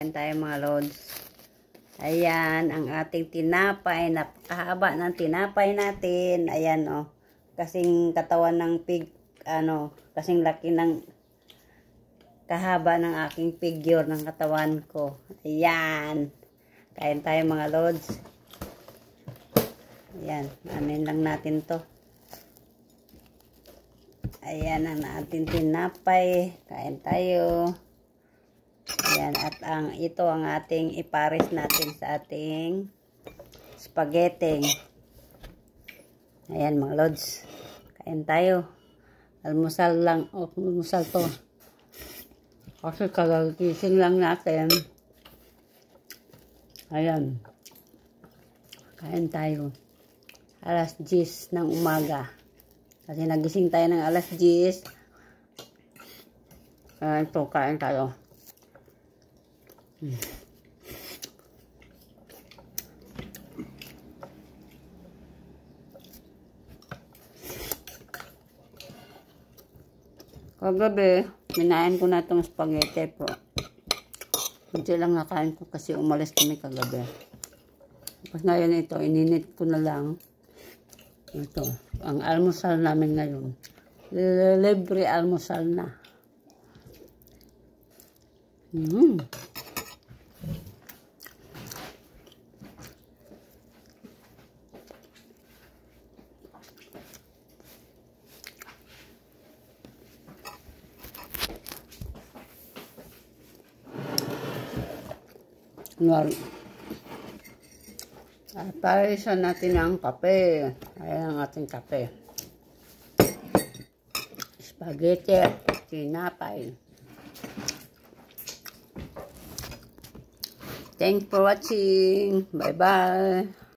Ayan tayo mga lods. Ayan ang ating tinapay. Napakahaba ng tinapay natin. Ayan oh. Kasing katawan ng pig, kasing laki ng kahaba ng aking figure ng katawan ko. Ayan. Kain tayo mga lods. Ayan. Anin lang natin to. Ayan ang ating tinapay. Kain tayo. Ayan, at ito ang ating ipares natin sa ating spaghetti. Ayan mga lods. Kain tayo. Almusal lang. Almusal to. Kasi kagagising lang natin. Ayan. Kain tayo. Alas 10 ng umaga. Kasi nagising tayo ng alas 10. Ayan ito, kain tayo. Kagabi, minain ko na itong spaghetti po. Kunti lang nakain ko kasi umalis kami kagabi. Tapos ngayon ito, ininit ko na lang. Ito, ang almusal namin ngayon. Libre almusal na. Parisan natin ang kape. Ayan ang ating kape. Spaghetti, tinapay. Thanks for watching. Bye-bye.